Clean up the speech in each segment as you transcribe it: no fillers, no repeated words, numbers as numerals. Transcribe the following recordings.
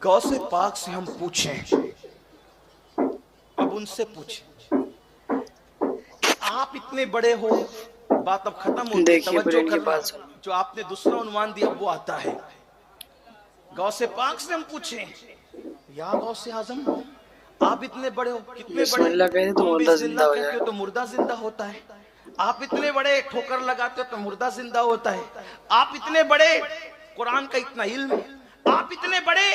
गौसे पाक से हम पूछें, अब उनसे पूछें, आप इतने बड़े हो, बात अब खत्म हो गई, तवज्जो करना, जो आपने दूसरा उन्वान दिया वो आता है। गौसे पाक से हम पूछें, या गौसे आजम आप इतने बड़े हो, कितने बड़े, तुम बिस्मिल्लाह कहते हो तो मुर्दा जिंदा होता है, आप इतने बड़े ठोकर लगाते हो तो मुर्दा जिंदा होता है, आप इतने बड़े, कुरान का इतना इल्म, आप इतने बड़े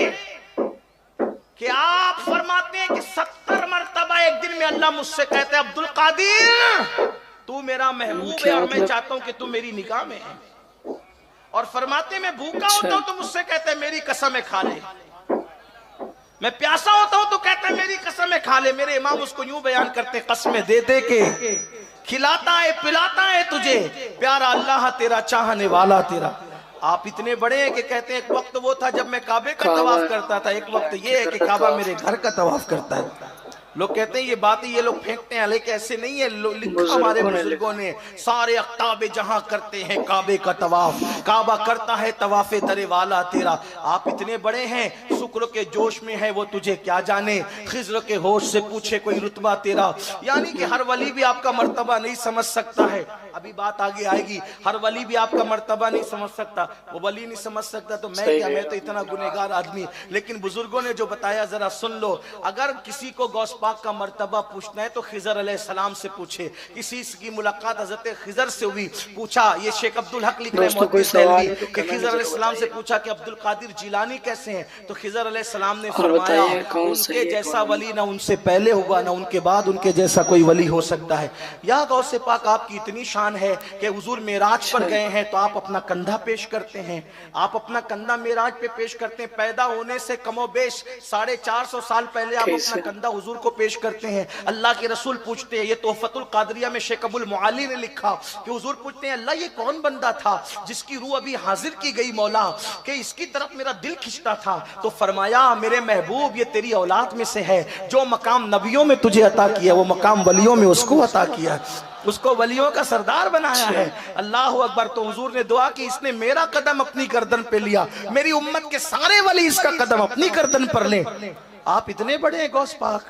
कि आप फरमाते हैं कि 70 मरतबा एक दिन में अल्लाह मुझसे कहते हैं अब्दुल कादिर तू मेरा महबूब है और मैं चाहता हूं कि तू मेरी निगाह में है, और फरमाते मैं भूखा होता हूं तो मुझसे कहते हैं मेरी कसम है खा ले, मैं प्यासा होता हूं तो कहता है मेरी कसम है खा ले। मेरे इमाम उसको यूं बयान करते कसमें दे दे के खिलाता है पिलाता है तुझे प्यारा अल्लाह तेरा चाहने वाला तेरा। आप इतने बड़े हैं कि कहते हैं एक वक्त वो था जब मैं काबे का तवाफ करता था, एक वक्त ये है कि काबा मेरे घर का तवाफ करता है। लोग कहते हैं ये बातें ये लोग फेंकते हैं, लेकिन ऐसे नहीं है, लिखा हमारे बुजुर्गों ने, सारे अख्ताबे जहां करते हैं काबे का तवाफ, काबा करता है तवाफे दरे वाला तेरा। आप इतने बड़े हैं, शुक्र के जोश में है वो तुझे क्या जाने, खिज्र के होश से पूछे कोई रुतबा तेरा। यानी कि हर वली भी आपका मर्तबा नहीं समझ सकता है, अभी बात आगे आएगी, हर वली भी आपका मर्तबा नहीं समझ सकता, वो वली नहीं समझ सकता तो मैं क्या, मैं तो इतना गुनहगार आदमी। लेकिन बुजुर्गों ने जो बताया जरा सुन लो, अगर किसी को गौस पाक का मर्तबा पूछना है तो खिजर अलैहिस्सलाम से पूछे। किसी की मुलाकात हजरत खिजर से हुई, पूछा, ये शेख अब्दुल हक लिख रहे हैं कि खिजर अलैहिस्सलाम से पूछा कि अब्दुल कादिर जिलानी कैसे हैं, तो खिजर अलैहिस्सलाम ने फरमाया उनके जैसा वली ना उनसे पहले हुआ ना उनके बाद उनके जैसा कोई वली हो सकता है। या गौसे पाक आपकी इतनी शान है कि हुजूर मेराज पर गए हैं तो आप अपना कंधा पेश करते हैं, आप अपना कंधा मेराज पे पेश करते हैं, पैदा होने से कमोबेश 450 साल पहले आप अपना कंधा हुजूर को पेश करते हैं। अल्लाह के रसूल पूछते हैं, ये तोहफतुल कादरिया में शेख अबुल मुआली ने लिखा कि हुजूर पूछते हैं अल्लाह ये कौन बंदा था जिसकी रूह अभी हाजिर की गई मौला कि इसकी तरफ मेरा दिल खिंचता था, तो फरमाया मेरे महबूब ये तेरी औलाद में से है, जो मकाम नबियों में तुझे अता किया वो मकाम वलियों में उसको अता किया, उसको वलियों का सरदार बनाया है। अल्लाह अकबर। तो हुजूर ने दुआ की इसने मेरा कदम अपनी गर्दन पे लिया, मेरी उम्मत के सारे वली इसका कदम अपनी गर्दन पर ले। आप इतने बड़े हैं गौस पाक,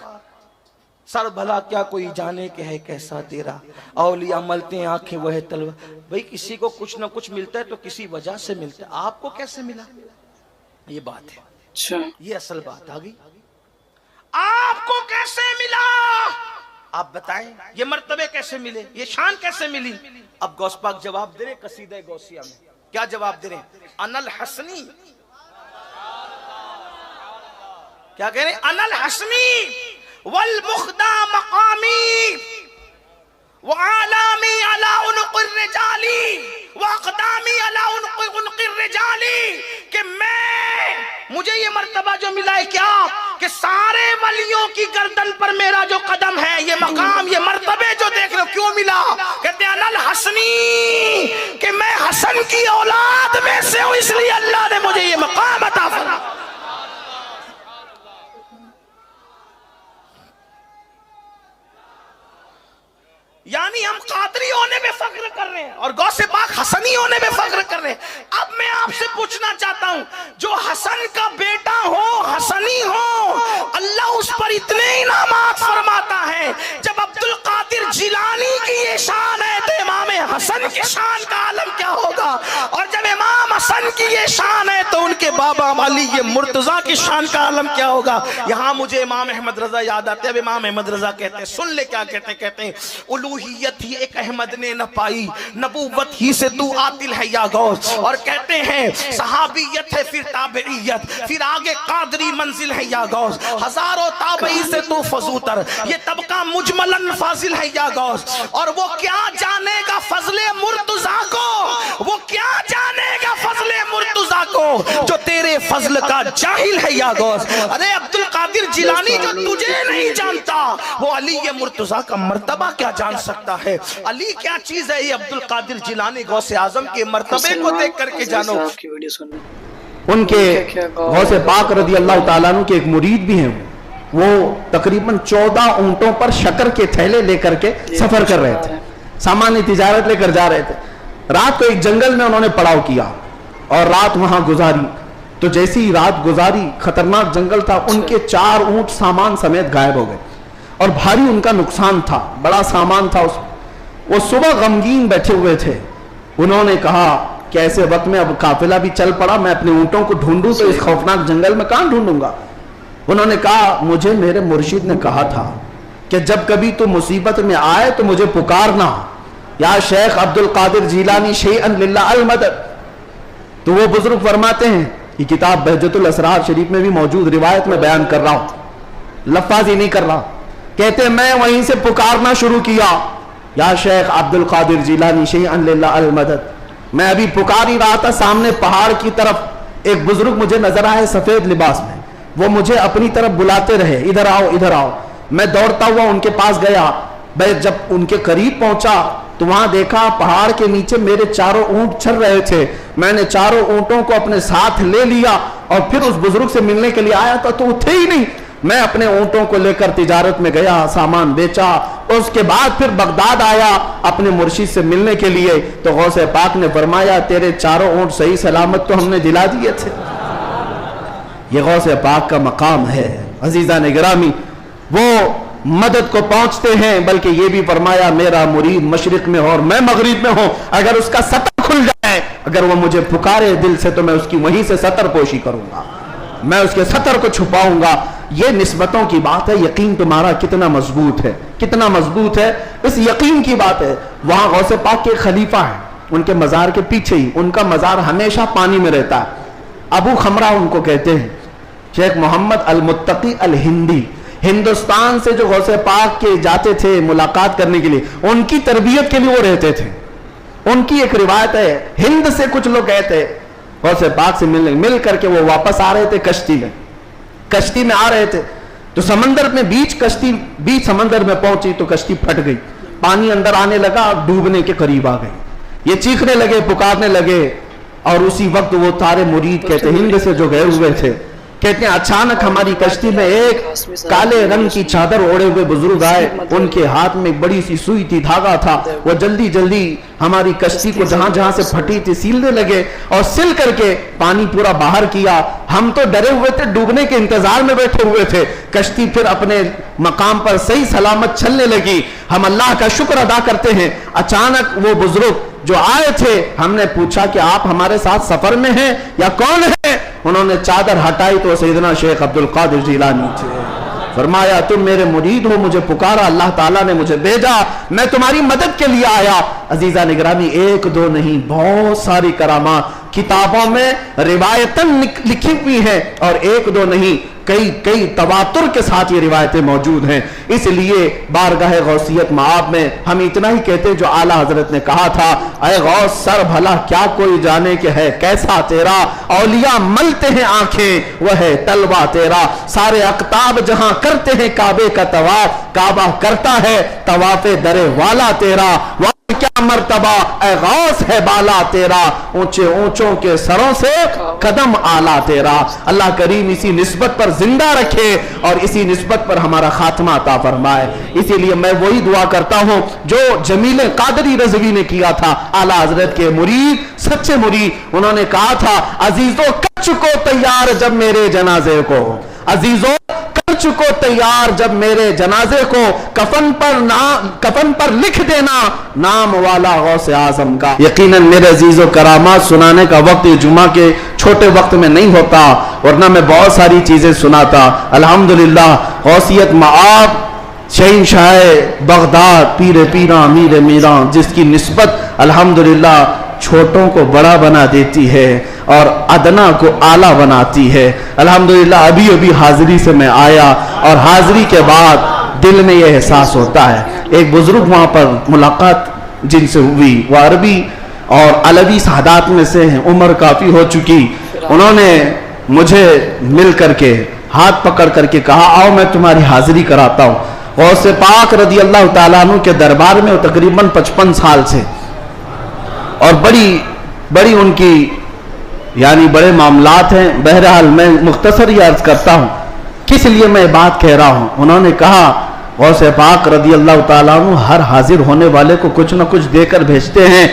सर भला क्या कोई जाने के है कैसा तेरा, औलिया मलते हैं आंखें वह तलवा। भाई किसी को कुछ ना कुछ मिलता है तो किसी वजह से मिलता है, आपको कैसे मिला ये बात है। अच्छा ये असल बात आ गई, आपको कैसे मिला आप बताएं, ये मर्तबे कैसे मिले, ये शान कैसे मिली। अब गौस पाक जवाब दे रहे कसीदा गौसिया में, क्या जवाब दे रहे, अनल हसनी, क्या कह रहे, अनल हसनी वल मुख्दा मकामी व आलामी अला उनक़िर रिजाली व अक़दामी अला उनक़िर रिजाली, कि मैं मुझे ये मर्तबा जो मिला है क्या कि सारे वलियों की गर्दन पर मेरा जो कदम है, ये मकाम ये मर्तबे जो देख रहे हो क्यों मिला, कहते हैं अनल हसनी, कि मैं हसन की औलाद में से हूं इसलिए अल्लाह ने मुझे ये मकाम अता फरमाया। यानी हम कादरी होने में फख्र कर रहे हैं और गौसे पाक हसनी होने में फख्र कर रहे हैं। अब मैं आपसे पूछना चाहता हूं, जो हसन का बेटा हो हसनी हो, अल्लाह उस पर इतने इनामात फरमाता है, जब अब्दुल कादिर जिलानी की ये शान है तो इमाम हसन की शान का आलम क्या होगा, और जब इमाम हसन की ये शान है तो उनके बाबा अली ये मुर्तजा की शान का आलम क्या होगा। यहाँ मुझे इमाम अहमद रजा याद आते हैं। अब इमाम अहमद रजा कहते हैं, सुन ले क्या कहते हैं, कहते हैं उलूहियत ही एक अहमद ने न पाई, नबूवत ही से तू आतिल है या गौस, और कहते हैं सहाबियत है फिर ताबईयत, फिर आगे कादरी मंजिल है या गौस, हजारों ताबई से तू फजूतर, ये तबका मुजमलन फाजिल है या गौस। और वो क्या जानेगा फजले मुर्तजा को, वो क्या जानेगा फजले मुर्तजा को जो तेरे फजल का जाहिल है या गौस। अरे अब्दुल कादिर जिलानी जो तुझे नहीं जानता वो अली ये मुर्तजा का मर्तबा क्या जान सकता है। अली क्या चीज है, ये अब्दुल कादिर जिलानी गौसे आजम के मर्तबे को देख करके जानो। उनके गौसे पाक रदी अल्लाह ताला अन्हु के एक मुरीद भी हैं, वो तकरीबन 14 ऊंटों पर शक्कर के थैले लेकर के सफर कर रहे थे, सामान्य तिजारत लेकर जा रहे थे। रात को एक जंगल में उन्होंने पड़ाव किया और रात वहां गुजारी। تو جیسی ہی رات گزاری، خطرناک جنگل تھا، ان کے 4 اونٹ سامان سمیت غائب ہو گئے اور بھاری ان کا نقصان تھا، بڑا سامان تھا اس. وہ صبح غمگین بیٹھے ہوئے تھے. انہوں نے کہا کہ ایسے وقت میں اب قافلہ بھی چل پڑا، میں اپنے اونٹوں کو ڈھونڈوں تو اس خوفناک جنگل میں کہاں ڈھونڈوں گا. انہوں نے کہا مجھے میرے مرشد نے کہا تھا کہ جب کبھی تو مصیبت میں آئے تو مجھے پکارنا، یا شیخ عبد القادر جیلانی شیئا للہ المدد. تو وہ بزرگ فرماتے ہیں، یہ کتاب بہجت الاسرار شریف میں بھی موجود روایت میں بیان کر رہا ہوں، لفظ ہی نہیں کر رہا. کہتے ہیں میں وہیں سے پکارنا شروع کیا، یا شیخ عبد القادر جیلانی شیئا للہ المدد. میں ابھی پکار ہی رہا تھا، سامنے پہاڑ کی طرف ایک بزرگ مجھے نظر آئے سفید لباس میں. وہ مجھے اپنی طرف بلاتے رہے، ادھر آؤ ادھر آؤ. میں دوڑتا ہوا ان کے پاس گیا. میں جب ان کے قریب پہنچا تو وہاں دیکھا پہاڑ کے نیچے میرے 4 اونٹ چل رہے تھے. میں نے 4 اونٹوں کو اپنے ساتھ لے لیا اور پھر اس بزرگ سے ملنے کے لیے آیا تھا تو وہ تھے ہی نہیں. میں اپنے اونٹوں کو لے کر تجارت میں گیا، سامان بیچا. اس کے بعد پھر بغداد آیا اپنے مرشد سے ملنے کے لیے. تو غوث پاک نے فرمایا تیرے 4 اونٹ صحیح سلامت تو ہم نے دلا دیے تھے. یہ غوث پاک کا مقام ہے. عزیزان گرامی، وہ مدد کو پہنچتے ہیں، بلکہ یہ بھی فرمایا میرا مرید مشرق میں ہو اور میں مغرب میں ہوں، اگر اس کا سطر کھل جائے، اگر وہ مجھے پکارے دل سے تو میں اس کی وہیں سے سطر پوشی کروں گا، میں اس کے سطر کو چھپاؤں گا. یہ نسبتوں کی بات ہے. یقین تمہارا کتنا مضبوط ہے، کتنا مضبوط ہے، اس یقین کی بات ہے. وہاں غوث پاک کے خلیفہ ہیں، ان کے مزار کے پیچھے ہی، ان کا مزار ہمیشہ پانی میں رہتا ہے. ابو خمرہ ان کو کہتے ہیں. شیخ محمد المتقی الہندی، ہندوستان سے جو غوث پاک کے جاتے تھے ملاقات کرنے کے لیے، ان کی تربیت کے لیے وہ رہتے تھے. ان کی ایک روایت ہے، ہند سے کچھ لوگ گئے تھے غوث پاک سے مل کر کے وہ واپس آ رہے تھے کشتی میں آ رہے تھے تو سمندر میں بیچ سمندر میں پہنچی تو کشتی پھٹ گئی، پانی اندر آنے لگا، ڈوبنے کے قریب آ گئی. یہ چیخنے لگے، پکارنے لگے. اور اسی وقت وہ تارے مرید کہتے ہند سے جو گئے ہوئے تھے، کہتے ہیں اچانک ہماری کشتی میں ایک کالے رنگ کی چادر اوڑے ہوئے بزرگ آئے. ان کے ہاتھ میں ایک بڑی سی سوئی تھی، دھاگا تھا. وہ جلدی جلدی ہماری کشتی کو جہاں جہاں سے پھٹی تھی سیلنے لگے اور سل کر کے پانی پورا باہر کیا. ہم تو ڈرے ہوئے تھے، ڈوبنے کے انتظار میں بیٹھے ہوئے تھے. کشتی پھر اپنے مقام پر صحیح سلامت چلنے لگی. ہم اللہ کا شکر ادا کرتے ہیں. اچانک وہ بزرگ جو آئے تھے، ہم نے پوچھا کہ آپ ہمارے ساتھ سفر میں ہیں یا کون ہیں؟ انہوں نے چادر ہٹائی تو سیدنا شیخ عبد القادر جیلانی تھے. فرمایا تم میرے مرید ہو، مجھے پکارا، اللہ تعالیٰ نے مجھے بھیجا، میں تمہاری مدد کے لیے آیا. عزیزان گرامی، 1 2 نہیں، بہت ساری کرامات کتابوں میں روایتاً لکھی ہوئی ہیں، اور 1 2 نہیں، کئی تواتر کے ساتھ یہ روایتیں موجود ہیں. اس لیے بارگاہ غوثیت معاب میں ہم اتنا ہی کہتے جو اعلیٰ حضرت نے کہا تھا، اے غوث سر بھلا کیا کوئی جانے کہ ہے کیسا تیرا، اولیاء ملتے ہیں آنکھیں وہ ہے طلبہ تیرا. سارے اقطاب جہاں کرتے ہیں کعبے کا طواف، کعبہ کرتا ہے طواف در والا تیرا. کیا مرتبہ اے غوث ہے بالا تیرا، اونچے اونچوں کے سروں سے قدم آلہ تیرا. اللہ کریم اسی نسبت پر زندہ رکھے اور اسی نسبت پر ہمارا خاتمہ عطا فرمائے. اسی لیے میں وہی دعا کرتا ہوں جو جمیل قادری رضوی نے کیا تھا، اعلیٰ حضرت کے مرید، سچے مرید. انہوں نے کہا تھا عزیزو کر چکو تیار جب میرے جنازے کو، عزیزو کر چکو تیار جب میرے جنازے کو، کفن پر لکھ دینا نام والا غوث اعظم کا. یقیناً میرے عزیز و کرامات سنانے کا وقت جمعہ کے چھوٹے وقت میں نہیں ہوتا، ورنہ میں بہت ساری چیزیں سناتا. الحمدللہ غوثیت معاب، شہنشاہ بغداد، پیر پیراں امیر میراں، جس کی نسبت الحمدللہ چھوٹوں کو بڑا بنا دیتی ہے اور ادنا کو اعلیٰ بناتی ہے. الحمدللہ ابھی حاضری سے میں آیا اور حاضری کے بعد دل میں یہ احساس ہوتا ہے. ایک بزرگ وہاں پر ملاقات جن سے ہوئی، وہ عربی اور علوی سادات میں سے ہیں، عمر کافی ہو چکی. انہوں نے مجھے مل کر کے ہاتھ پکڑ کر کے کہا آؤ میں تمہاری حاضری کراتا ہوں. غوث پاک رضی اللہ تعالیٰ عنہ کے دربار میں وہ تقریباً 55 سال سے، اور بڑی ان کی یعنی بڑے معاملات ہیں. بہرحال میں مختصر ہی عرض کرتا ہوں کس لیے میں بات کہہ رہا ہوں. انہوں نے کہا غوث پاک رضی اللہ تعالیٰ عنہ ہر حاضر ہونے والے کو کچھ نہ کچھ دے کر بھیجتے ہیں،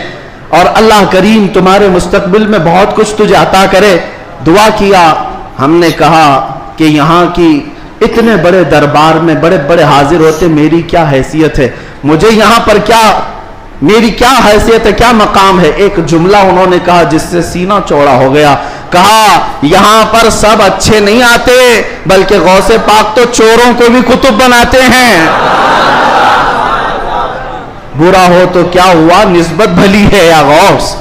اور اللہ کریم تمہارے مستقبل میں بہت کچھ تجھے عطا کرے. दुआ किया। हमने कहा कि यहाँ की इतने बड़े दरबार में बड़े बड़े हाजिर होते, मेरी क्या हैसियत है, मुझे यहाँ पर क्या, मेरी क्या हैसियत है, क्या मकाम है। एक जुमला उन्होंने कहा जिससे सीना चौड़ा हो गया। कहा यहाँ पर सब अच्छे नहीं आते, बल्कि गौसे पाक तो चोरों को भी कुतुब बनाते हैं। बुरा हो तो क्या हुआ, निस्बत भली है या गौस,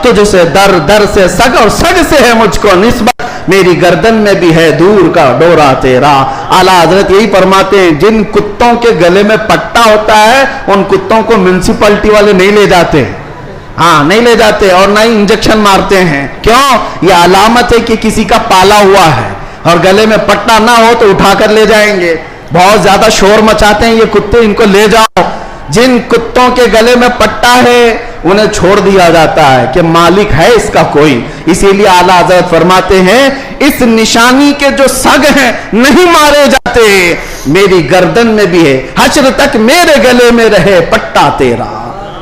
तुझसे दर दर से सग और सग से है मुझको निस्बत, मेरी गर्दन में भी है दूर का डोरा तेरा। आला हजरत यही फरमाते हैं, जिन कुत्तों के गले में पट्टा होता है उन कुत्तों को म्युनिसिपैलिटी वाले नहीं ले जाते, हाँ नहीं ले जाते, और ना ही इंजेक्शन मारते हैं। क्यों? यह अलामत है कि किसी का पाला हुआ है, और गले में पट्टा ना हो तो उठाकर ले जाएंगे। बहुत ज्यादा शोर मचाते हैं ये कुत्ते, इनको ले जाओ। जिन कुत्तों के गले में पट्टा है उन्हें छोड़ दिया जाता है कि मालिक है इसका कोई। इसीलिए आला हज़रत फरमाते हैं, इस निशानी के जो सग हैं नहीं मारे जाते, मेरी गर्दन में भी है, हश्र तक मेरे गले में रहे पट्टा तेरा।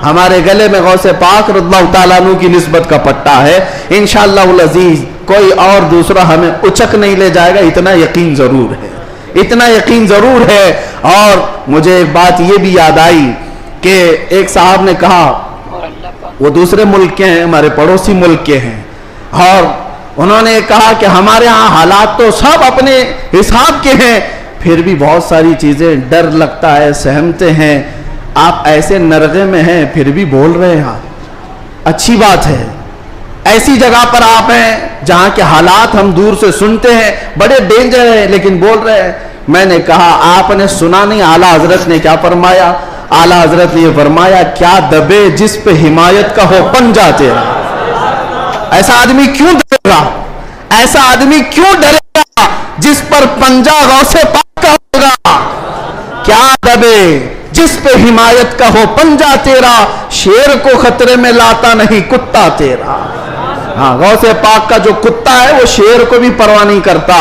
हमारे गले में गौसे पाक रज़ियल्लाहु ताला अन्हु की निस्बत का पट्टा है। इंशाअल्लाहुल अज़ीज़ कोई और दूसरा हमें उचक नहीं ले जाएगा, इतना यकीन जरूर है, इतना यकीन जरूर है। और मुझे एक बात ये भी याद आई कि एक साहब ने कहा, वो दूसरे मुल्क के हैं, हमारे पड़ोसी मुल्क के हैं, और उन्होंने कहा कि हमारे यहाँ हालात तो सब अपने हिसाब के हैं, फिर भी बहुत सारी चीजें डर लगता है, सहमते हैं। आप ऐसे नरगे में हैं फिर भी बोल रहे हैं, अच्छी बात है। ऐसी जगह पर आप हैं जहां के हालात हम दूर से सुनते हैं, बड़े डेंजर है, लेकिन बोल रहे हैं। मैंने कहा आपने सुना नहीं आला हजरत ने क्या फरमाया? आला हजरत ने फरमाया, क्या दबे जिस पे हिमायत का हो पंजा तेरा। ऐसा आदमी क्यों डरेगा, ऐसा आदमी क्यों डरेगा जिस पर पंजा गौसे पाक का होगा। क्या दबे जिस पे हिमायत का हो पंजा तेरा, शेर को खतरे में लाता नहीं कुत्ता तेरा। हाँ, गौसे पाक का जो कुत्ता है वो शेर को भी परवाह नहीं करता।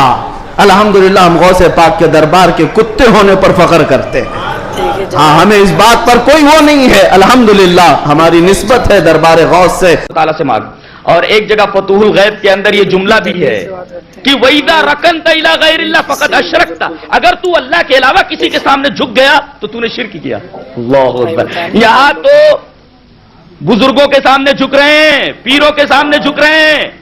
अल्हम्दुलिल्लाह हम गौसे पाक के दरबार के कुत्ते होने पर फख्र करते हैं। हाँ, हमें इस बात पर कोई वो नहीं है, अल्हम्दुलिल्लाह हमारी निस्बत है दरबार गौस से। ताला से मांग। और एक जगह फतूहुल गैब के अंदर ये जुमला भी है कि वैदा रकनत इला गैरिल्लाह फकद अशरकता, अगर तू अल्लाह के अलावा किसी के सामने झुक गया तो तूने शिर्क किया। अल्लाहु अकबर। यहां तो बुजुर्गों के सामने झुक रहे हैं, पीरों के सामने झुक रहे हैं,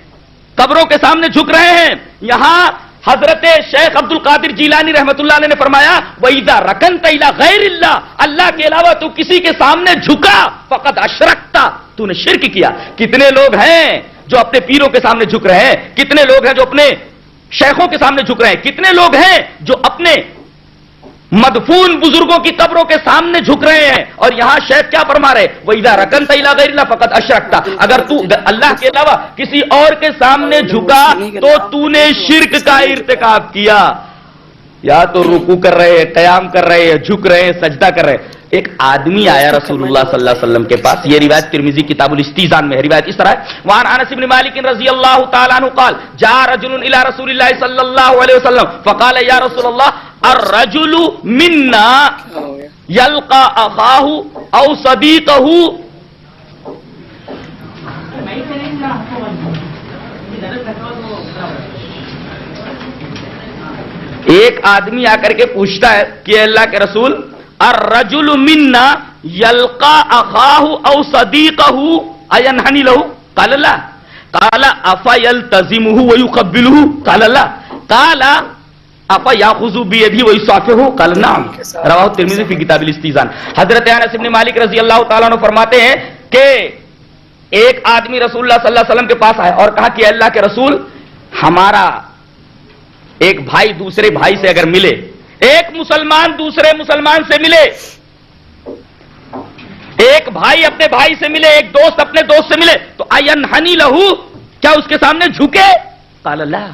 कब्रों के सामने झुक रहे हैं। यहां हजरत शेख अब्दुल कादिर जीलानी रहमतुल्लाह अलैह ने फरमाया, वैदा रकनत इला गैरिल्लाह, अल्लाह के अलावा तू किसी के सामने झुका फकद अशरकता, तूने शिर्क किया। कितने लोग हैं जो अपने पीरों के सामने झुक रहे हैं, कितने लोग हैं जो अपने शेखों के सामने झुक रहे हैं, कितने लोग हैं जो अपने मदफून बुजुर्गों की कब्रों के सामने झुक रहे हैं। और यहां शेख क्या फरमा रहे, वैदा रकनत इला गैरिल्लाह फकद अशरकता, अगर तू अल्लाह के अलावा किसी और के सामने झुका तो तूने शिर्क का इर्तिकाब किया। या तो रुकू कर रहे हैं, कयाम कर रहे हैं, झुक रहे हैं, सजदा कर रहे हैं। एक आदमी आया रसूलुल्लाह सल्लल्लाहु अलैहि वसल्लम के पास, ये रिवायत तिर्मिजी किताबुल इस्तिजान में है। रिवायत इस तरह है, वहां अनस इब्न मालिक रज़ियल्लाहु ताला अन्हु क़ाल जा रजुलुन इला रसूलिल्लाह सल्लल्लाहु अलैहि वसल्लम फ़क़ाल या रसूलल्लाह अर्रजुलु मिन्ना यल्क़ा अख़ाहु औ सदीक़हु। एक आदमी आकर के पूछता है कि अल्लाह के रसूल, अर्रजुलु मिन्ना यल्क़ा अख़ाहु औ सदीक़हु अयनहनी लहु, क़ाल ला, क़ाल अफ़ा यल्तज़िमुहु व युक़ब्बिलुहु, क़ाल ला, क़ाल अफ़ा याख़ुज़ु बियदिही व युसाफ़िहुहु, क़ाल नअम। रवाहु तिर्मिज़ी फ़ी किताबिल इस्तिज़ान। हज़रत अनस इब्न मालिक रज़ियल्लाहु ताला अन्हु फरमाते हैं कि एक आदमी रसूलुल्लाह सल्लल्लाहु अलैहि वसल्लम के पास आया और कहा कि अल्लाह के रसूल, हमारा एक भाई दूसरे भाई से अगर मिले, एक मुसलमान दूसरे मुसलमान से मिले, एक भाई अपने भाई से मिले, एक दोस्त अपने दोस्त से मिले, तो अयनहनी लहू, क्या उसके सामने झुके? क़ाल ला,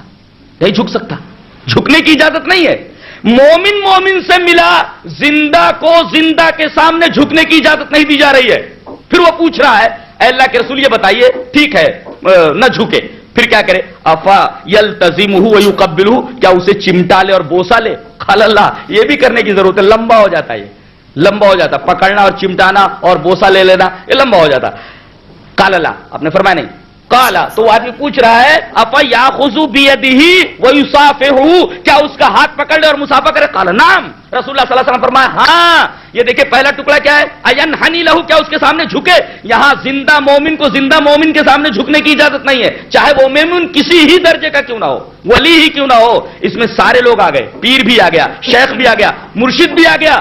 नहीं झुक सकता, झुकने की इजाजत नहीं है। मोमिन मोमिन से मिला, जिंदा को जिंदा के सामने झुकने की इजाजत नहीं दी जा रही है। फिर वो पूछ रहा है, अल्लाह के रसूल ये बताइए, ठीक है न झुके, फिर क्या करे? अफा यल्तज़िमुहु व युक़ब्बिलुहु, क्या उसे चिमटा ले और बोसा ले? क़ाल ला, ये भी करने की जरूरत है, लंबा हो जाता है, ये लंबा हो जाता, पकड़ना और चिमटाना और बोसा ले लेना ये लंबा हो जाता। क़ाल ला, आपने फरमाया नहीं। काला, तो आदमी पूछ रहा है अपा याखुजु बियदिही व युसाफिहु, क्या उसका हाथ पकड़ ले और मुसाफा करे? काला नाम। रसूलुल्लाह सल्लल्लाहु अलैहि वसल्लम फरमाया हाँ। ये देखिए पहला टुकड़ा क्या है, अयन हनी लहू, क्या उसके सामने झुके? यहां जिंदा मोमिन को जिंदा मोमिन के सामने झुकने की इजाजत नहीं है, चाहे वो मोमिन किसी ही दर्जे का क्यों ना हो, वली ही क्यों ना हो। इसमें सारे लोग आ गए, पीर भी आ गया, शेख भी आ गया, मुर्शिद भी आ गया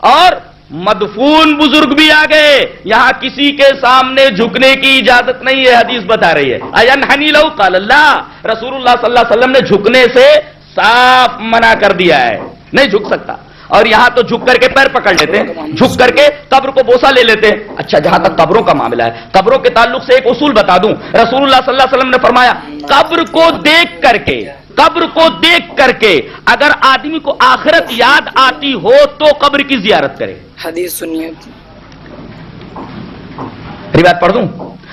और मदफून बुजुर्ग भी आ गए। यहां किसी के सामने झुकने की इजाजत नहीं है, हदीस बता रही है। अयन हनी लहू काल अल्लाह, रसूलुल्लाह सल्लल्लाहु अलैहि वसल्लम ने झुकने से साफ मना कर दिया है, नहीं झुक सकता। और यहां तो झुक करके पैर पकड़ लेते हैं, झुक करके कब्र को बोसा ले लेते हैं। अच्छा, जहां तक कब्रों का मामला है, कब्रों के ताल्लुक से एक उसूल बता दूं। रसूलुल्लाह सल्लल्लाहु अलैहि वसल्लम ने फरमाया कब्र को देख करके, कब्र को देख करके अगर आदमी को आखिरत याद आती हो तो कब्र की जियारत करे। हदीस सुनिए, रिवायत पढ़ दूं।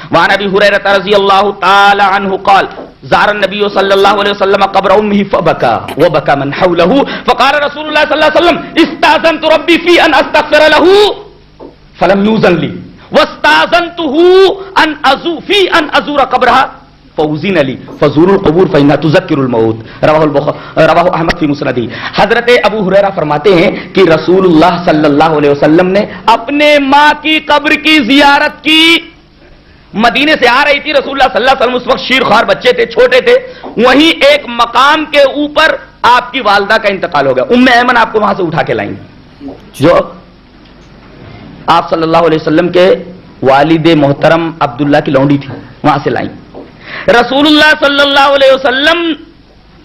वहां नबी हुरैरा रज़ियल्लाहु ताला अन्हु क़ाल ज़ार नबी सल्लल्लाहु अलैहि वसल्लम क़ब्र उम्मिही फबका व बका मन हौलहु फ़क़ाल रसूलुल्लाह सल्लल्लाहु अलैहि वसल्लम इस्ताज़नतु रब्बी फ़ी अन अस्तग़फ़िर लहू फलम युज़न ली वस्ताज़नतुहु अन अज़ूर क़ब्रहा फौजीन अली फजूरुल क़बूर फ़इन्नहा तुज़क्किरुल मौत, रवाहु अहमद फ़ी मुस्नदी। हजरत अबू हुरैरा फरमाते हैं कि रसूलुल्लाह सल्लल्लाहु अलैहि वसल्लम ने अपने माँ की कब्र की जियारत की। मदीने से आ रही थी रसूलुल्लाह सल्लल्लाहु अलैहि वसल्लम, उस वक्त शीरख्वार बच्चे थे, छोटे थे। वहीं एक मकाम के ऊपर आपकी वालदा का इंतकाल हो गया। उम्मे ऐमन आपको वहां से उठा के लाएंगी, जो आप सल्लल्लाहु अलैहि वसल्लम के वालिद मोहतरम अब्दुल्ला की लौंडी थी, वहां से लाई। रसूलुल्लाह सल्लल्लाहु अलैहि वसल्लम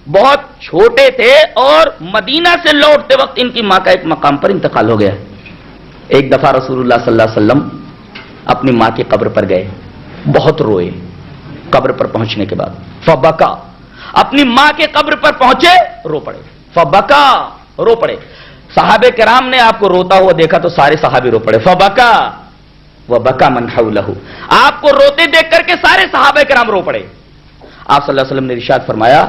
बहुत छोटे थे और मदीना से लौटते वक्त इनकी मां का एक मकाम पर इंतकाल हो गया। एक दफा रसूलुल्लाह सल्लल्लाहु अलैहि वसल्लम अपनी मां की कब्र पर गए, बहुत रोए। कब्र पर पहुंचने के बाद फबका, अपनी मां के कब्र पर पहुंचे, रो पड़े। फबका, रो पड़े। सहाबे किराम ने आपको रोता हुआ देखा तो सारे सहाबे रो पड़े। फबका व बका मन हौलहु, आपको रोते देख करके सारे सहाबे किराम रो पड़े। आप सल्लल्लाहु अलैहि वसल्लम ने इरशाद फरमाया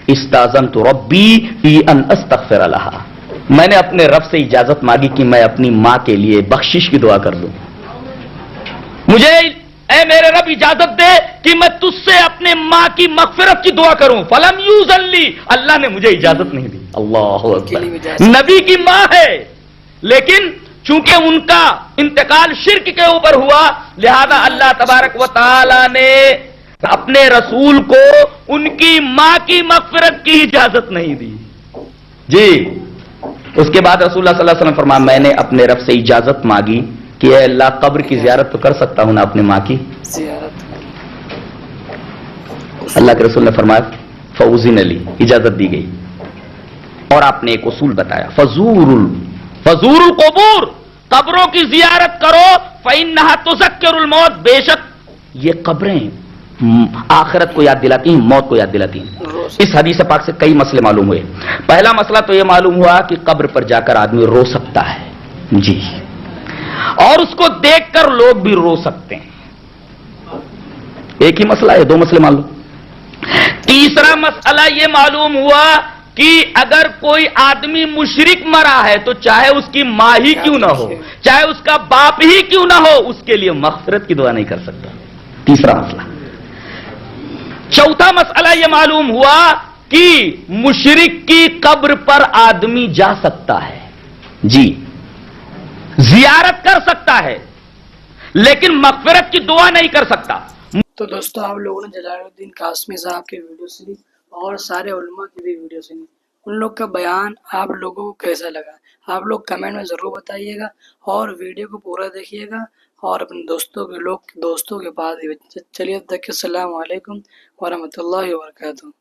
इस्ताज़नतु रब्बी फी अन अस्तग़फ़िर लहा, मैंने अपने रब से इजाजत मांगी कि मैं अपनी मां के लिए बख्शिश की दुआ कर दूं। मुझे ऐ मेरे रब इजाजत दे कि मैं तुझसे अपने मां की मगफिरत की दुआ करूं। फलम यूज़न ली, अल्लाह ने मुझे इजाजत नहीं दी। अल्लाहु अकबर, नबी की मां है, लेकिन चूंकि उनका इंतकाल शिर्क के ऊपर हुआ, लिहाजा अल्लाह तबारक व तआला ने अपने रसूल को उनकी मां की मगफिरत की इजाजत नहीं दी जी। उसके बाद रसूलुल्लाह सल्लल्लाहु अलैहि वसल्लम फरमाया मैंने अपने रब से इजाजत मांगी कि अल्लाह कब्र की जियारत तो कर सकता हूं ना अपने मां की जियारत। अल्लाह के रसूल ने फरमाया फौजीन अली, इजाजत दी गई। और आपने एक उसूल बताया फजूरुल क़बूर, कब्रों की जियारत करो, फ़इन्नहा तुज़क्किरुल मौत, बेशक ये कब्रें आखिरत को याद दिलाती हैं, मौत को याद दिलाती हैं। इस हदीस पाक से कई मसले मालूम हुए। पहला मसला तो यह मालूम हुआ कि कब्र पर जाकर आदमी रो सकता है जी, और उसको देखकर लोग भी रो सकते हैं। एक ही मसला है, दो मसले मालूम। तीसरा मसला यह मालूम हुआ कि अगर कोई आदमी मुशरिक मरा है तो चाहे उसकी मां ही क्यों ना हो, चाहे उसका बाप ही क्यों ना हो, उसके लिए मगफिरत की दुआ नहीं कर सकता। तीसरा मसला। चौथा मसला यह मालूम हुआ कि मुशरिक की कब्र पर आदमी जा सकता है जी, जियारत कर सकता है, लेकिन मगफिरत की दुआ नहीं कर सकता। तो दोस्तों, आप लोगों ने जलालुद्दीन कासमी साहब की वीडियो सुनी और सारे उलमा की भी वीडियो सुनी। उन लोग का बयान आप लोगों को कैसा लगा, आप लोग कमेंट में ज़रूर बताइएगा और वीडियो को पूरा देखिएगा और अपने दोस्तों के पास। चलिए, तब तक अस्सलाम वालेकुम व रहमतुल्लाहि व बरकातुहू।